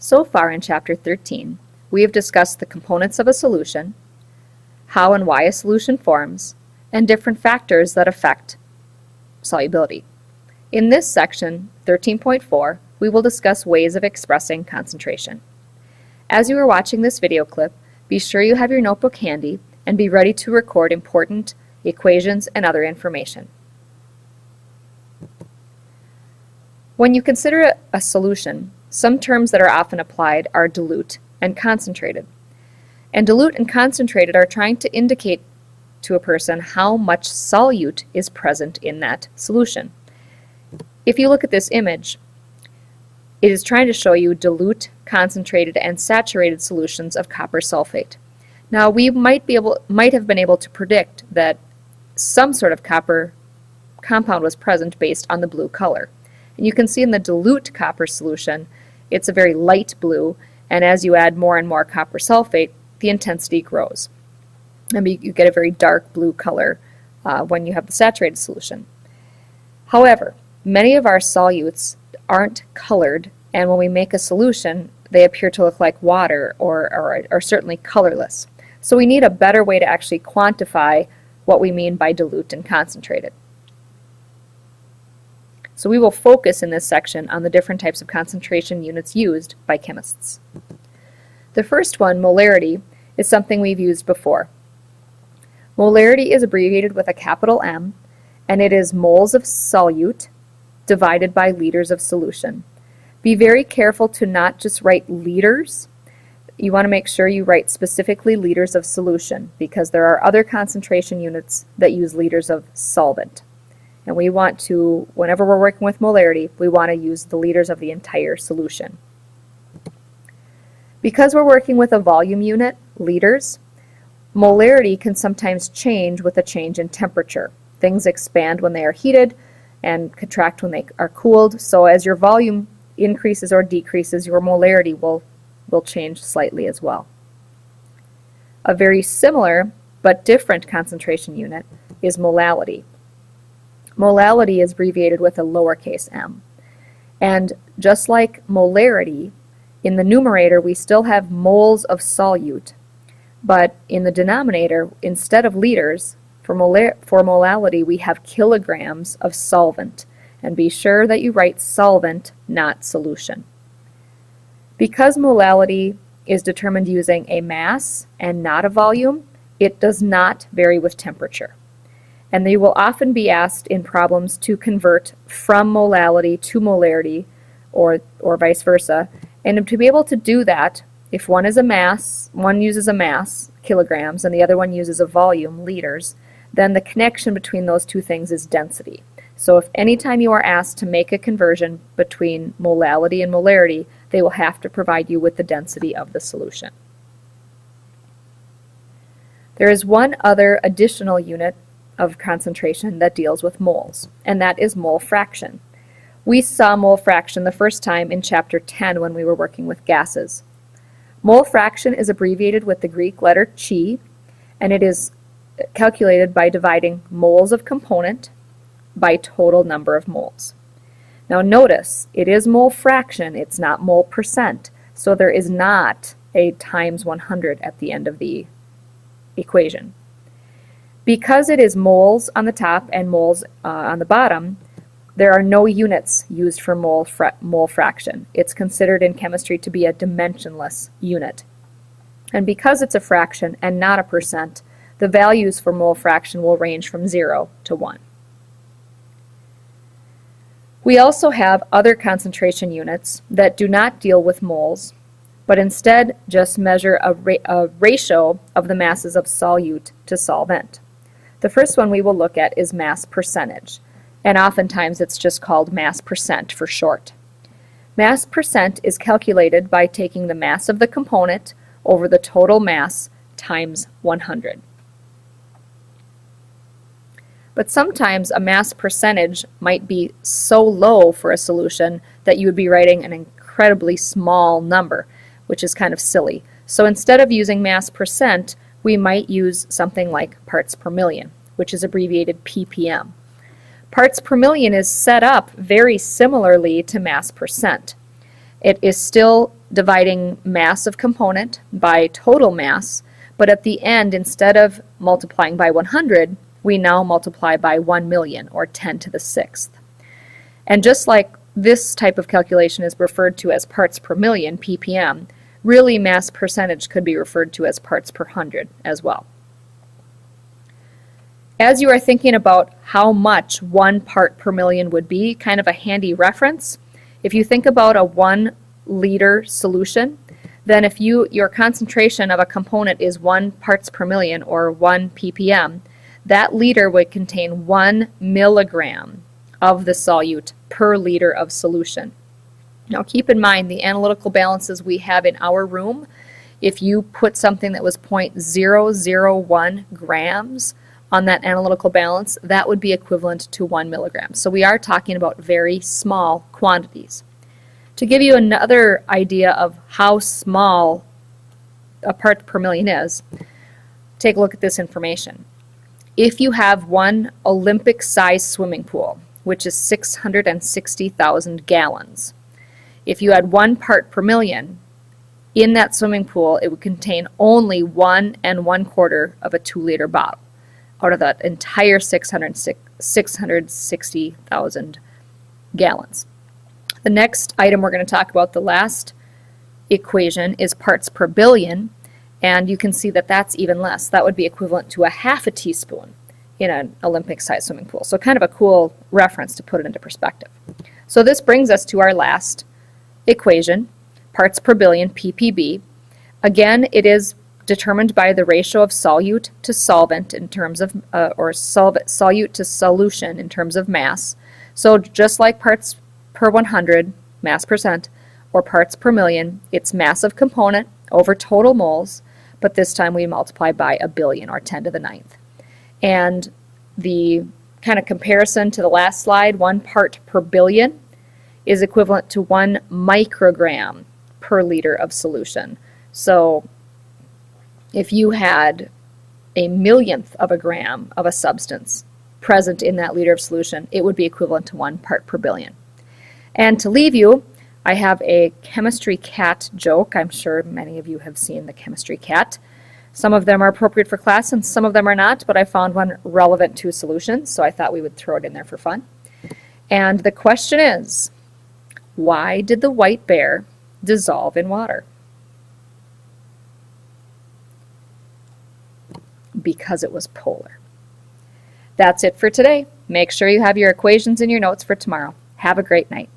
So far in Chapter 13, we have discussed the components of a solution, how and why a solution forms, and different factors that affect solubility. In this section, 13.4, we will discuss ways of expressing concentration. As you are watching this video clip, be sure you have your notebook handy and be ready to record important equations and other information. When you consider a solution, some terms that are often applied are dilute and concentrated. And dilute and concentrated are trying to indicate to a person how much solute is present in that solution. If you look at this image, it is trying to show you dilute, concentrated, and saturated solutions of copper sulfate. Now we might have been able to predict that some sort of copper compound was present based on the blue color. And you can see in the dilute copper solution, it's a very light blue, and as you add more and more copper sulfate, the intensity grows. And you get a very dark blue color when you have the saturated solution. However, many of our solutes aren't colored, and when we make a solution, they appear to look like water or are certainly colorless. So we need a better way to actually quantify what we mean by dilute and concentrated. So we will focus in this section on the different types of concentration units used by chemists. The first one, molarity, is something we've used before. Molarity is abbreviated with a capital M, and it is moles of solute divided by liters of solution. Be very careful to not just write liters. You want to make sure you write specifically liters of solution, because there are other concentration units that use liters of solvent. And we want to, whenever we're working with molarity, we want to use the liters of the entire solution. Because we're working with a volume unit, liters, molarity can sometimes change with a change in temperature. Things expand when they are heated and contract when they are cooled. So as your volume increases or decreases, your molarity will change slightly as well. A very similar but different concentration unit is molality. Molality is abbreviated with a lowercase m. And just like molarity, in the numerator we still have moles of solute, but in the denominator, instead of liters, for molality we have kilograms of solvent. And be sure that you write solvent, not solution. Because molality is determined using a mass and not a volume, it does not vary with temperature. And they will often be asked in problems to convert from molality to molarity or vice versa. And to be able to do that, if one is a mass, one uses a mass, kilograms, and the other one uses a volume, liters, then the connection between those two things is density. So if anytime you are asked to make a conversion between molality and molarity, they will have to provide you with the density of the solution. There is one other additional unit of concentration that deals with moles, and that is mole fraction. We saw mole fraction the first time in Chapter 10 when we were working with gases. Mole fraction is abbreviated with the Greek letter chi, and it is calculated by dividing moles of component by total number of moles. Now notice, it is mole fraction, it's not mole percent, so there is not a times 100 at the end of the equation. Because it is moles on the top and moles on the bottom, there are no units used for mole fraction. It's considered in chemistry to be a dimensionless unit. And because it's a fraction and not a percent, the values for mole fraction will range from 0 to 1. We also have other concentration units that do not deal with moles, but instead just measure a ratio of the masses of solute to solvent. The first one we will look at is mass percentage, and oftentimes it's just called mass percent for short. Mass percent is calculated by taking the mass of the component over the total mass times 100. But sometimes a mass percentage might be so low for a solution that you would be writing an incredibly small number, which is kind of silly. So instead of using mass percent, we might use something like parts per million, which is abbreviated ppm. Parts per million is set up very similarly to mass percent. It is still dividing mass of component by total mass, but at the end, instead of multiplying by 100, we now multiply by 1 million, or 10 to the 6th. And just like this type of calculation is referred to as parts per million, ppm, really mass percentage could be referred to as parts per hundred as well. As you are thinking about how much 1 part per million would be, kind of a handy reference, if you think about a 1 liter solution, then if your concentration of a component is 1 parts per million, or 1 ppm, that liter would contain 1 milligram of the solute per liter of solution. Now keep in mind the analytical balances we have in our room. If you put something that was 0.001 grams on that analytical balance, that would be equivalent to 1 milligram. So we are talking about very small quantities. To give you another idea of how small a part per million is, take a look at this information. If you have one Olympic-sized swimming pool, which is 660,000 gallons, if you had 1 part per million, in that swimming pool it would contain only 1 1/4 of a 2-liter bottle out of that entire 660,000 gallons. The next item we're going to talk about, the last equation, is parts per billion, and you can see that that's even less. That would be equivalent to a 1/2 teaspoon in an Olympic-sized swimming pool. So kind of a cool reference to put it into perspective. So this brings us to our last equation, parts per billion, ppb. Again, it is determined by the ratio of solute to solvent in terms of, solute to solution in terms of mass. So just like parts per 100, mass percent, or parts per million, it's mass of component over total moles, but this time we multiply by a billion, or 10 to the 9th. And the kind of comparison to the last slide, 1 part per billion is equivalent to 1 microgram per liter of solution. So if you had a millionth of a gram of a substance present in that liter of solution, it would be equivalent to 1 part per billion. And to leave you, I have a chemistry cat joke. I'm sure many of you have seen the chemistry cat. Some of them are appropriate for class and some of them are not, but I found one relevant to solutions, so I thought we would throw it in there for fun. And the question is, why did the white bear dissolve in water? Because it was polar. That's it for today. Make sure you have your equations in your notes for tomorrow. Have a great night.